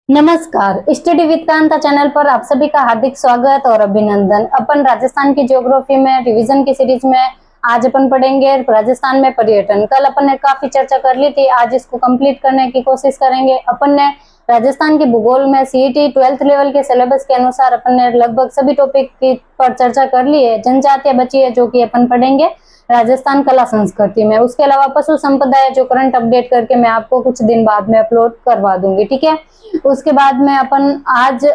नमस्कार, study with Kanta channel पर आप सभी का हार्दिक स्वागत और अभिनंदन। अपन राजस्थान की ज्योग्राफी में रिवीजन की सीरीज में आज अपन पढ़ेंगे राजस्थान में पर्यटन। कल अपन ने काफी चर्चा कर ली थी, आज इसको कंप्लीट करने की कोशिश करेंगे। अपन ने राजस्थान के भूगोल में सीईटी 12th लेवल के सिलेबस के अनुसार अपन ने लगभग सभी टॉपिक की पर चर्चा कर ली है। जनजातीय बची है जो कि अपन पढ़ेंगे राजस्थान कला संस्कृति में। उसके अलावा पशु संपदा है जो करंट अपडेट करके मैं आपको कुछ दिन बाद में अपलोड करवा दूंगी, ठीक है। उसके बाद में अपन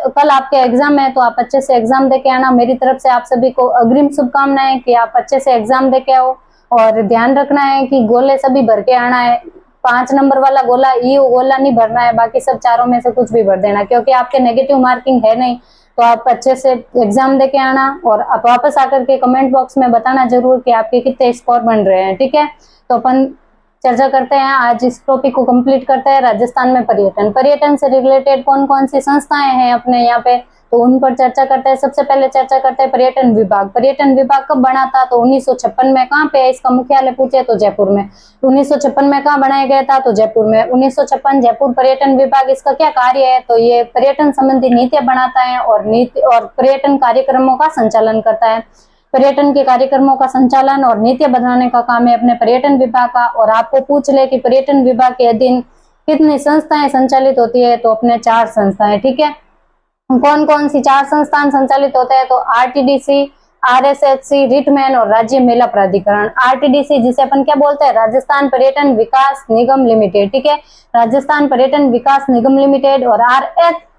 कल आपके एग्जाम है तो आप अच्छे से एग्जाम देके आना। मेरी तरफ से आप सभी को अग्रिम शुभकामनाएं कि आप अच्छे से एग्जाम देके आओ। और ध्यान रखना है कि गोले सभी भर के आना है। 5 नंबर वाला गोला ये गोला नहीं भरना है, बाकी सब चारों में से कुछ भी भर देना, क्योंकि आपके नेगेटिव मार्किंग है नहीं। तो आप अच्छे से एग्जाम देके आना और आप वापस आकर के कमेंट बॉक्स में बताना जरूर कि आपके कितने स्कोर बन रहे हैं, ठीक है। तो अपन चर्चा करते हैं, आज इस टॉपिक को कंप्लीट करते हैं। राजस्थान में पर्यटन से रिलेटेड कौन कौन सी संस्थाएं हैं अपने यहाँ पे, तो उन पर चर्चा करते हैं। सबसे पहले चर्चा करते हैं पर्यटन विभाग। पर्यटन विभाग कब बना था, तो 1956 में। कहाँ पे है इसका मुख्यालय पूछे तो जयपुर में। 1956 में कहाँ बनाया गया था, तो जयपुर में। 1956 जयपुर पर्यटन विभाग। इसका क्या कार्य है, तो ये पर्यटन संबंधी नीतियां बनाता है और पर्यटन कार्यक्रमों का संचालन करता है। पर्यटन के कार्यक्रमों का संचालन और नीतियां बनाने का काम है अपने पर्यटन विभाग का। और आपको पूछ ले कि पर्यटन विभाग के अधीन कितनी संस्थाएं संचालित होती है, तो अपने 4 संस्थाएं, ठीक है। कौन कौन सी 4 संस्थान संचालित होते हैं, तो आरटीडीसी, आरएसएचसी, रिटमैन और राज्य मेला प्राधिकरण। आरटीडीसी जिसे अपन क्या बोलते हैं, राजस्थान पर्यटन विकास निगम लिमिटेड, ठीक है। राजस्थान पर्यटन विकास निगम लिमिटेड। और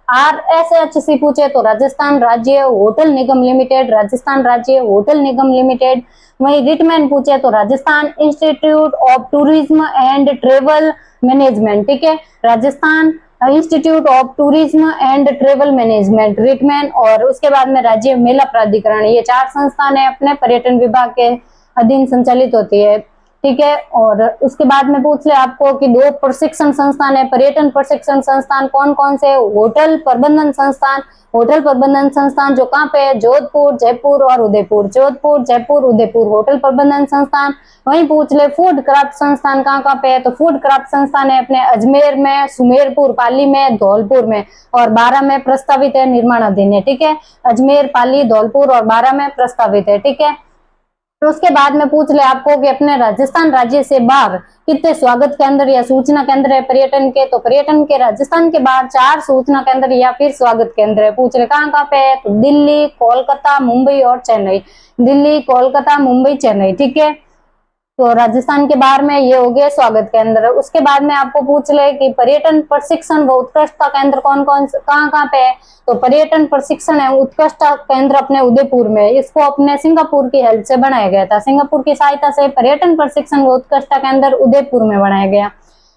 आरएसएचसी पूछे तो राजस्थान राज्य होटल निगम लिमिटेड, राजस्थान राज्य होटल निगम लिमिटेड। वहीं रिटमैन पूछे तो Rajasthan Institute of Tourism and Travel Management, ठीक है। Rajasthan Institute of Tourism and Travel Management, Rittman. और उसके बाद में राज्य मेला प्राधिकरण। ये 4 संस्थान है अपने पर्यटन विभाग के अधीन संचालित होती है, ठीक है। और उसके बाद में पूछ ले आपको कि 2 प्रशिक्षण संस्थान है, पर्यटन प्रशिक्षण संस्थान कौन कौन से। होटल प्रबंधन संस्थान, होटल प्रबंधन संस्थान जो कहाँ पे है, जोधपुर, जयपुर और उदयपुर। जोधपुर, जयपुर, उदयपुर होटल प्रबंधन संस्थान। वहीं पूछ ले फूड क्राफ्ट संस्थान कहाँ कहाँ पे है, तो फूड क्राफ्ट संस्थान है अपने अजमेर में, सुमेरपुर, पाली में, धौलपुर में और 12 में प्रस्तावित है, निर्माणाधीन है, ठीक है। अजमेर, पाली, धौलपुर और 12 में प्रस्तावित है, ठीक है। तो उसके बाद में पूछ ले आपको कि अपने राजस्थान राज्य से बाहर कितने स्वागत केंद्र या सूचना केंद्र है पर्यटन के, तो पर्यटन के राजस्थान के बाहर 4 सूचना केंद्र या फिर स्वागत केंद्र है। पूछ ले कहाँ कहाँ पे है, तो दिल्ली, कोलकाता, मुंबई और चेन्नई। दिल्ली, कोलकाता, मुंबई, चेन्नई, ठीक है। तो राजस्थान के बाहर में ये हो गए स्वागत केंद्र। उसके बाद में आपको पूछ ले कि पर्यटन प्रशिक्षण व उत्कृष्टता केंद्र कौन कौन कहाँ कहाँ पे है, तो पर्यटन प्रशिक्षण है उत्कृष्टता केंद्र अपने उदयपुर में। इसको अपने सिंगापुर की हेल्प से बनाया गया था। सिंगापुर की सहायता से पर्यटन प्रशिक्षण व उत्कृष्टता केंद्र उदयपुर में बनाया गया।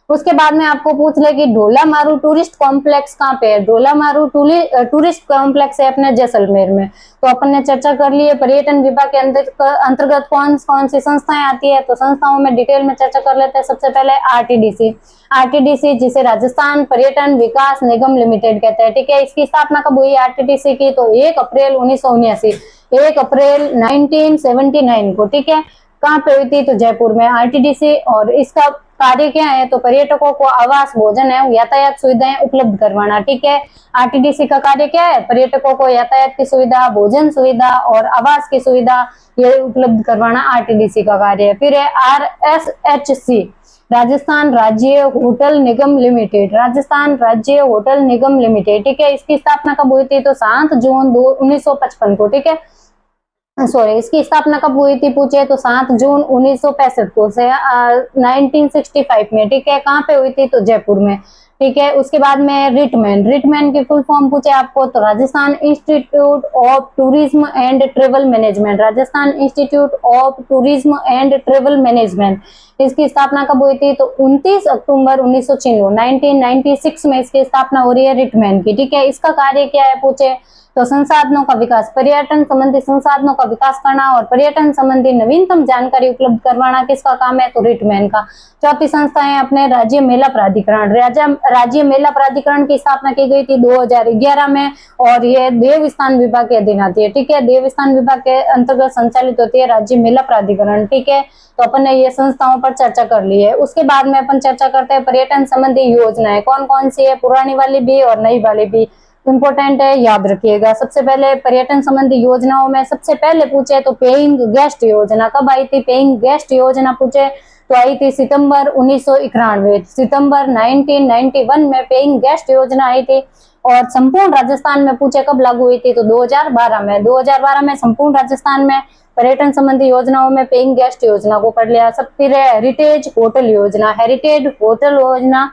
उसके बाद में आपको पूछ ले कि ढोलामारू टूरिस्ट कॉम्प्लेक्स कहाँ पे है। ढोलामारू टूरिस्ट कॉम्प्लेक्स है अपने जैसलमेर में। तो अपन ने चर्चा कर ली है पर्यटन विभाग के अंतर्गत कौन कौन सी संस्थाएं आती है, तो संस्थाओं में डिटेल में चर्चा कर लेते हैं। सबसे पहले आरटीडीसी। आरटीडीसी जिसे राजस्थान पर्यटन विकास निगम लिमिटेड कहते हैं, ठीक है। इसकी स्थापना कब हुई आरटीडीसी की, तो 1 अप्रैल 1979, 1 अप्रैल 1979 को, ठीक है। कहाँ पे हुई थी, तो जयपुर में आरटीडीसी। और इसका कार्य क्या है, तो पर्यटकों को आवास, भोजन एवं यातायात सुविधाएं उपलब्ध करवाना, ठीक है। आरटीडीसी का कार्य क्या है, पर्यटकों को यातायात की सुविधा, भोजन सुविधा और आवास की सुविधा ये उपलब्ध करवाना आरटीडीसी का कार्य है। फिर है आरएसएचसी, राजस्थान राज्य होटल निगम लिमिटेड, राजस्थान राज्य होटल निगम लिमिटेड, ठीक है। इसकी स्थापना कब हुई थी, तो 7 जून 1955 को, ठीक है। सॉरी, इसकी स्थापना कब हुई थी पूछे तो 7 जून 1965 को से 1965 में, ठीक है। कहाँ पे हुई थी, तो जयपुर में, ठीक है। उसके बाद में रिटमैन। रिटमैन की फुल फॉर्म पूछे आपको तो Rajasthan Institute of Tourism and Travel management, Rajasthan Institute of Tourism and Travel management. इसकी स्थापना कब हुई थी, तो 29 अक्टूबर 1996 में इसकी स्थापना हो रही है रिटमैन की, ठीक है। इसका कार्य क्या है पूछे तो संसाधनों का विकास, पर्यटन संबंधी संसाधनों का विकास करना और पर्यटन संबंधी नवीनतम जानकारी उपलब्ध करवाना किसका काम है, तो रिटमैन का। चौथी संस्था है अपने राज्य मेला प्राधिकरण। राज्य मेला प्राधिकरण की स्थापना की गई थी 2011 में, और ये देवस्थान विभाग के अधीन आती है। ठीक है, देवस्थान विभाग के अंतर्गत संचालित होती है राज्य मेला प्राधिकरण। ठीक है, तो अपन ने ये संस्थाओं पर चर्चा कर ली है। उसके बाद में अपन चर्चा करते हैं पर्यटन संबंधी योजनाएं कौन कौन सी है, पुरानी वाली भी और नई वाली भी इम्पोर्टेंट है, याद रखिएगा। सबसे पहले पर्यटन संबंधी योजनाओं में सबसे पहले पूछे तो पेइंग गेस्ट योजना कब आई थी। पेइंग गेस्ट योजना पूछे तो आई थी सितंबर 1991, सितंबर 1991 में पेइंग गेस्ट योजना आई थी। और संपूर्ण राजस्थान में पूछे कब लागू हुई थी तो 2012 में। 2012 में संपूर्ण राजस्थान में पर्यटन संबंधी योजनाओं में पेइंग गेस्ट योजना को कर लिया। सब फिर हेरिटेज होटल योजना, हेरिटेज होटल योजना,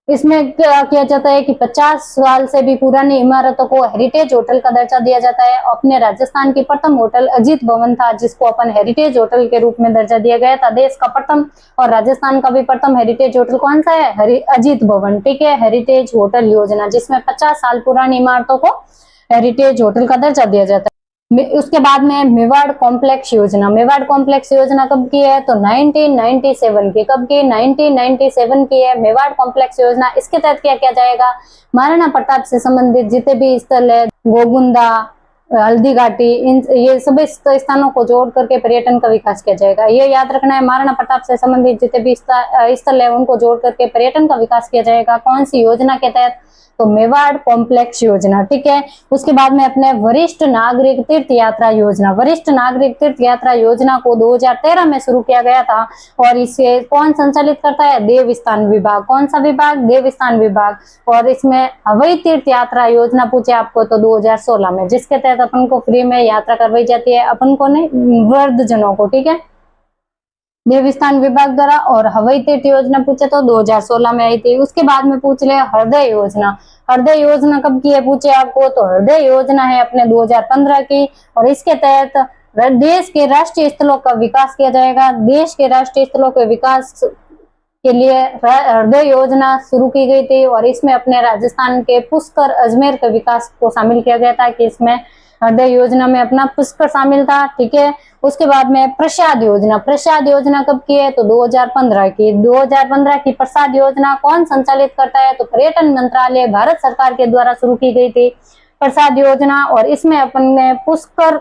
इसमें क्या किया जाता है कि 50 साल से भी पुरानी इमारतों को हेरिटेज होटल का दर्जा दिया जाता है। अपने राजस्थान की प्रथम होटल अजीत भवन था, जिसको अपन हेरिटेज होटल के रूप में दर्जा दिया गया था। देश का प्रथम और राजस्थान का भी प्रथम हेरिटेज होटल कौन सा है, अजीत भवन। ठीक है, हेरिटेज होटल योजना जिसमें 50 साल पुरानी इमारतों को हेरिटेज होटल का दर्जा दिया जाता है। उसके बाद में मेवाड़ कॉम्प्लेक्स योजना, मेवाड़ कॉम्प्लेक्स योजना कब की है तो 1997 की। कब की, 1997 की है मेवाड़ कॉम्प्लेक्स योजना। इसके तहत क्या किया जाएगा, महाराणा प्रताप से संबंधित जितने भी स्थल है, गोगुंदा, हल्दी घाटी, इन ये सभी स्थानों को जोड़ करके पर्यटन का विकास किया जाएगा। ये याद रखना है, महाराणा प्रताप से संबंधित जितने भी स्थल है उनको जोड़ करके पर्यटन का विकास किया जाएगा। कौन सी योजना के तहत तो मेवाड़ कॉम्प्लेक्स योजना। ठीक है, उसके बाद में अपने वरिष्ठ नागरिक तीर्थ यात्रा योजना, वरिष्ठ नागरिक तीर्थ यात्रा योजना को 2013 में शुरू किया गया था। और इसे कौन संचालित करता है, देवस्थान विभाग। कौन सा विभाग, देवस्थान विभाग। और इसमें हवाई तीर्थ यात्रा योजना पूछे आपको तो 2016 में, जिसके तहत अपन को फ्री में यात्रा करवाई जाती है, अपन को नहीं, वृद्धजनों को। ठीक है, देवस्थान विभाग द्वारा। और हवाई तीर्थ योजना पूछे तो 2016 में आई थी। उसके बाद में पूछ ले हृदय योजना, हृदय योजना कब की है पूछे आपको तो हृदय योजना है अपने 2015 की। और इसके तहत देश के राष्ट्रीय स्थलों का विकास किया जाएगा। देश के राष्ट्रीय स्थलों के विकास के लिए हृदय योजना शुरू की गई थी। और इसमें अपने राजस्थान के पुष्कर अजमेर के विकास को शामिल किया गया था कि इसमें हृदय योजना में अपना पुष्कर शामिल था। ठीक है, उसके बाद में प्रसाद योजना, प्रसाद योजना कब की है तो 2015 की। 2015 की प्रसाद योजना कौन संचालित करता है तो पर्यटन मंत्रालय भारत सरकार के द्वारा शुरू की गई थी प्रसाद योजना। और इसमें अपन ने पुष्कर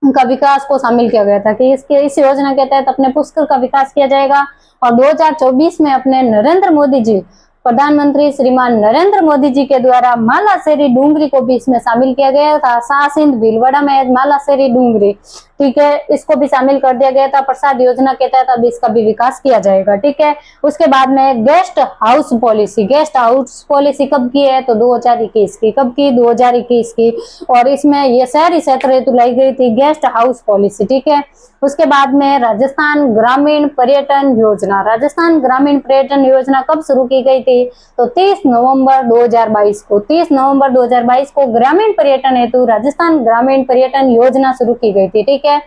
का विकास को शामिल किया गया था कि इस योजना के तहत अपने पुष्कर का विकास किया जाएगा। और 2024 में अपने नरेंद्र मोदी जी, प्रधानमंत्री श्रीमान नरेंद्र मोदी जी के द्वारा मालासेरी डूंगरी को भी इसमें शामिल किया गया था। सासिंध भीलवाड़ा में मालासेरी डूंगरी, ठीक है, इसको भी शामिल कर दिया गया था प्रसाद योजना के तहत। अब इसका भी विकास किया जाएगा। ठीक है, उसके बाद में guest house policy, guest house policy कब की है तो 2021 की। कब की, 2021 की। और इसमें ये शहरी क्षेत्र हेतु लाई गई थी गेस्ट हाउस पॉलिसी। ठीक है, उसके बाद में राजस्थान ग्रामीण पर्यटन योजना, राजस्थान ग्रामीण पर्यटन योजना कब शुरू की गई थी तो 30 नवंबर 2022 को। 30 नवंबर 2022 को ग्रामीण पर्यटन हेतु राजस्थान ग्रामीण पर्यटन योजना शुरू की गई थी। ठीक है,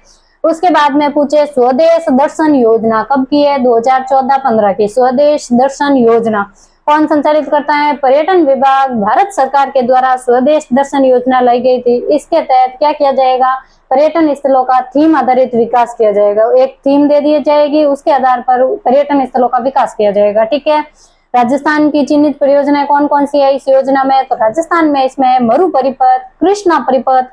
उसके बाद में पूछे स्वदेश दर्शन योजना कब की है 2014-15 की। स्वदेश दर्शन योजना कौन संचालित करता है, पर्यटन विभाग भारत सरकार के द्वारा स्वदेश दर्शन योजना लाई गई थी। इसके तहत क्या किया जाएगा, पर्यटन स्थलों का थीम आधारित विकास किया जाएगा। एक थीम दे दी जाएगी, उसके आधार पर पर्यटन स्थलों का विकास किया जाएगा। ठीक है, राजस्थान की चिन्हित परियोजनाएं कौन कौन सी है इस योजना में तो राजस्थान में इसमें मरु परिपथ, कृष्णा परिपथ,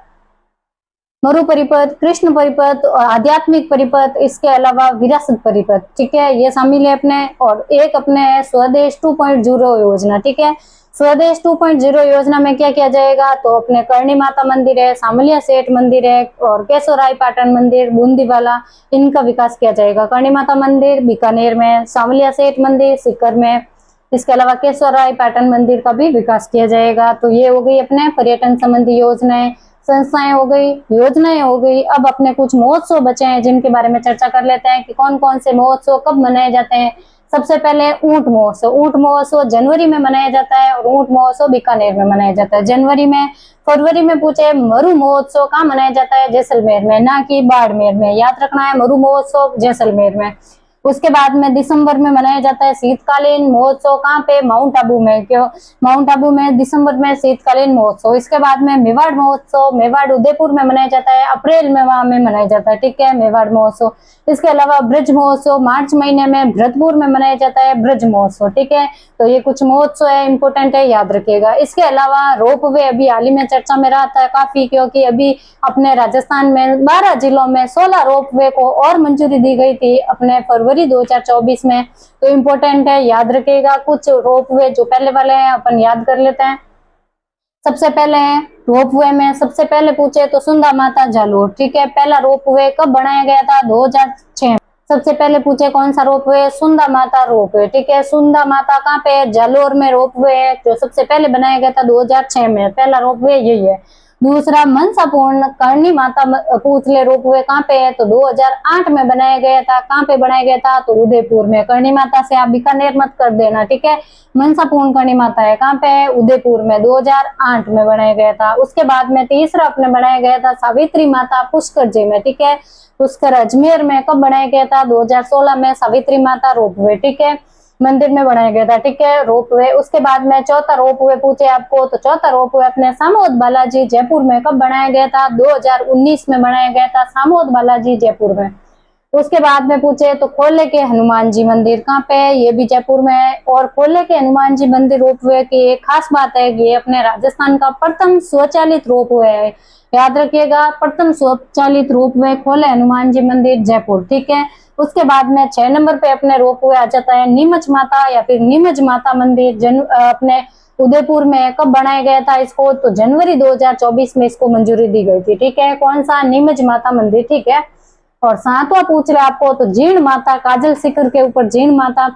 मरु परिपथ, कृष्ण परिपथ और आध्यात्मिक परिपथ, इसके अलावा विरासत परिपथ। ठीक है, ये शामिल है अपने। और एक अपने है स्वदेश 2.0 योजना। ठीक है, स्वदेश 2.0 योजना में क्या किया जाएगा तो अपने करणी माता मंदिर है, सामलिया सेठ मंदिर है और केशवराय पाटन मंदिर बूंदीवाला, इनका विकास किया जाएगा। करणी माता मंदिर बीकानेर में, सामलिया सेठ मंदिर सीकर में, इसके अलावा केशवराय पाटन मंदिर का भी विकास किया जाएगा। तो ये हो गई अपने पर्यटन संबंधी योजनाएं, संस्थाएं हो गई, योजनाएं हो गई। अब अपने कुछ महोत्सव बचे हैं जिनके बारे में चर्चा कर लेते हैं कि कौन कौन से महोत्सव कब मनाए जाते हैं। सबसे पहले ऊंट महोत्सव। ऊंट महोत्सव जनवरी में मनाया जाता है और ऊंट महोत्सव बीकानेर में मनाया जाता है जनवरी में। फरवरी में पूछे मरु महोत्सव कहाँ मनाया जाता है, जैसलमेर में, ना कि बाड़मेर में। याद रखना है, मरु महोत्सव जैसलमेर में। उसके बाद में दिसंबर में मनाया जाता है शीतकालीन महोत्सव। कहाँ पे? माउंट आबू में। क्यों? माउंट आबू में दिसंबर में शीतकालीन महोत्सव। इसके बाद में मेवाड़ महोत्सव, मेवाड़ उदयपुर में मनाया जाता है, अप्रैल में वहां में मनाया जाता है, ठीक है, मेवाड़ महोत्सव। इसके अलावा ब्रज महोत्सव मार्च महीने में भरतपुर में मनाया जाता है, ब्रज महोत्सव, ठीक है। तो ये कुछ महोत्सव है, इंपॉर्टेंट है, याद रखिएगा। इसके अलावा रोप वे अभी हाल ही में चर्चा में रहा था काफी, क्योंकि अभी अपने राजस्थान में 12 जिलों में 16 रोप वे को और मंजूरी दी गई थी अपने फरवरी 2024 में। तो इम्पोर्टेंट है, याद रखिएगा। कुछ रोप वे जो पहले वाले हैं अपन याद कर लेते हैं। सबसे पहले है रोप वे में सबसे पहले पूछे तो सुंदा माता जालोर, ठीक है। पहला रोप वे कब बनाया गया था? 2006। सबसे पहले पूछे कौन सा रोप वे? सुंदा माता रोप वे, ठीक है। सुंदा माता कहाँ पे है? जालोर में रोप वे है, जो सबसे पहले बनाया गया था 2006 में। पहला रोप वे यही है। दूसरा मनसापूर्ण करणी माता पूतले रोप वे कहाँ पे है? तो 2008 में बनाया गया था। कहाँ पे बनाया गया था? तो उदयपुर में। करणी माता से आप बीकानेर मत कर देना, ठीक है। मनसापूर्ण करणी माता है कहाँ पे है? उदयपुर में। 2008 में बनाया गया था। उसके बाद में तीसरा अपने बनाया गया था सावित्री माता पुष्कर जी में, ठीक है। पुष्कर अजमेर में कब बनाया गया था? 2016 में सावित्री माता रोप वे, ठीक है, मंदिर में बनाया गया था, ठीक है, रोप वे। उसके बाद में चौथा रोप वे पूछे आपको, तो चौथा रोप वे अपने सामोद बालाजी जयपुर में कब बनाया गया था? 2019 में बनाया गया था, सामोद बालाजी जयपुर में। उसके बाद में पूछे तो खोले के हनुमान जी मंदिर कहाँ पे है? ये भी जयपुर में है। और खोले के हनुमान जी मंदिर रोप वे की एक खास बात है कि ये अपने राजस्थान का प्रथम स्वचालित रोप वे है, याद रखिएगा। प्रथम स्वचालित रोप वे खोले हनुमान जी मंदिर जयपुर, ठीक है। उसके बाद में 6 नंबर पे अपने रोप वे आ जाता है नीमच माता या फिर नीमच माता मंदिर अपने उदयपुर में। कब बनाया गया था इसको? तो जनवरी 2024 में इसको मंजूरी दी गई थी, ठीक है। कौन सा? नीमच माता मंदिर, ठीक है। और सातवां पूछ रहे आपको तो जीण माता काजल शिखर के ऊपर जीण माता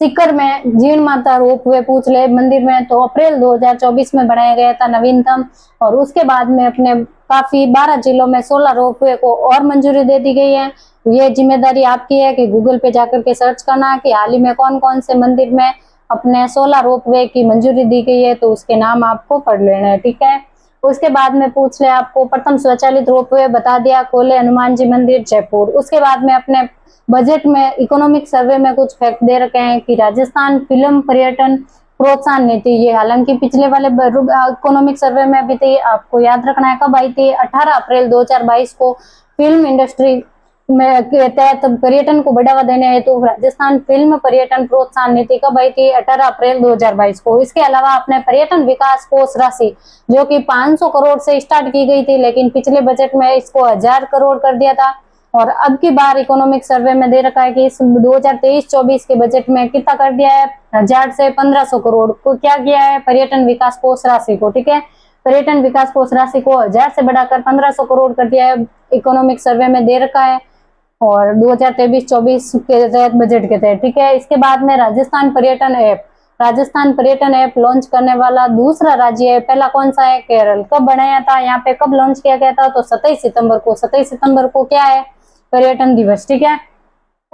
सीकर में जीण माता रोप वे पूछ ले मंदिर में, तो अप्रैल 2024 में बनाया गया था, नवीनतम। और उसके बाद में अपने काफी 12 जिलों में 16 रोप वे को और मंजूरी दे दी गई है। ये जिम्मेदारी आपकी है कि गूगल पे जाकर के सर्च करना कि हाल ही में कौन कौन से मंदिर में अपने 16 रोप वे की मंजूरी दी गई है, तो उसके नाम आपको पढ़ लेना है, ठीक है। उसके बाद में पूछ ले आपको प्रथम स्वचालित रोप वे बता दिया, खोले हनुमान जी मंदिर जयपुर। उसके बाद में अपने बजट में इकोनॉमिक सर्वे में कुछ फैक्ट दे रखे हैं कि राजस्थान फिल्म पर्यटन प्रोत्साहन नीति, ये हालांकि पिछले वाले इकोनॉमिक सर्वे में भी थी, आपको याद रखना है कब आई थी? 18 अप्रैल 2022 को। फिल्म इंडस्ट्री में के तहत पर्यटन को बढ़ावा देने हेतु राजस्थान फिल्म पर्यटन प्रोत्साहन नीति कब आई थी? 18 अप्रैल 2022 को। इसके अलावा अपने पर्यटन विकास कोष राशि जो कि 500 करोड़ से स्टार्ट की गई थी, लेकिन पिछले बजट में इसको 1000 करोड़ कर दिया था। और अब की बार इकोनॉमिक सर्वे में दे रखा है कि इस 2023-24 के बजट में कितना कर दिया है? 1000 से 1500 करोड़ को क्या किया है? पर्यटन विकास कोष राशि को, ठीक है। पर्यटन विकास कोष राशि को 1000 से बढ़ाकर 1500 करोड़ कर दिया है, इकोनॉमिक सर्वे में दे रखा है। और 2023-24 के तहत बजट के तहत, ठीक है। इसके बाद में राजस्थान पर्यटन ऐप, राजस्थान पर्यटन ऐप लॉन्च करने वाला दूसरा राज्य है। पहला कौन सा है? केरल। कब बनाया था? यहाँ पे कब लॉन्च किया गया था? तो 27 सितंबर को। 27 सितंबर को क्या है? पर्यटन दिवस, ठीक है।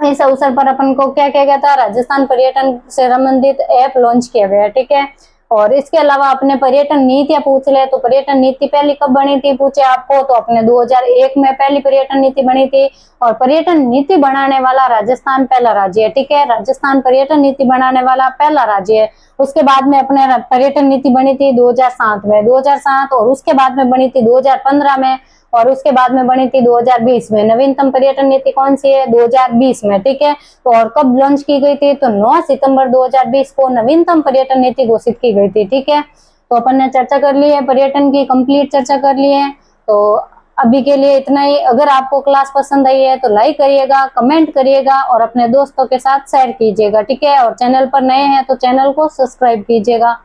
इस अवसर पर अपन को क्या किया गया था? राजस्थान पर्यटन से संबंधित ऐप लॉन्च किया गया, ठीक है। और इसके अलावा अपने पर्यटन नीतियां पूछ ले तो पर्यटन नीति पहली कब बनी थी पूछे आपको, तो अपने 2001 में पहली पर्यटन नीति बनी थी। और पर्यटन नीति बनाने वाला राजस्थान पहला राज्य है, ठीक है। राजस्थान पर्यटन नीति बनाने वाला पहला राज्य है। उसके बाद में अपने पर्यटन नीति बनी थी 2007 में, 2007। और उसके बाद में बनी थी 2015 में। और उसके बाद में बनी थी 2020 में। नवीनतम पर्यटन नीति कौन सी है? 2020 में, ठीक है। तो और कब लॉन्च की गई थी? तो 9 सितंबर 2020 को नवीनतम पर्यटन नीति घोषित की गई थी, ठीक है। तो अपन ने चर्चा कर ली है पर्यटन की, कंप्लीट चर्चा कर ली है। तो अभी के लिए इतना ही। अगर आपको क्लास पसंद आई है तो लाइक करिएगा, कमेंट करिएगा और अपने दोस्तों के साथ शेयर कीजिएगा, ठीक है। और चैनल पर नए हैं तो चैनल को सब्सक्राइब कीजिएगा।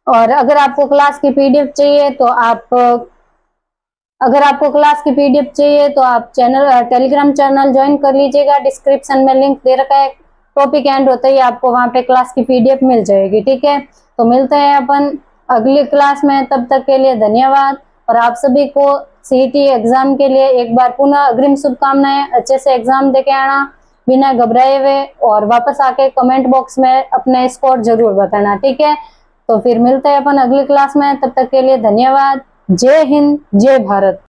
और अगर आपको क्लास की पीडीएफ चाहिए तो आप टेलीग्राम चैनल ज्वाइन कर लीजिएगा। डिस्क्रिप्शन में लिंक दे रखा है। टॉपिक एंड होता ही आपको वहां पे क्लास की पीडीएफ मिल जाएगी, ठीक है। तो मिलते हैं अपन अगली क्लास में, तब तक के लिए धन्यवाद। और आप सभी को सीईटी एग्जाम के लिए एक बार पुनः अग्रिम शुभकामनाएं। अच्छे से एग्जाम देके आना बिना घबराए हुए, और वापस आके कमेंट बॉक्स में अपने स्कोर जरूर बताना, ठीक है। तो फिर मिलते हैं अपन अगली क्लास में, तब तक के लिए धन्यवाद। जय हिंद, जय भारत।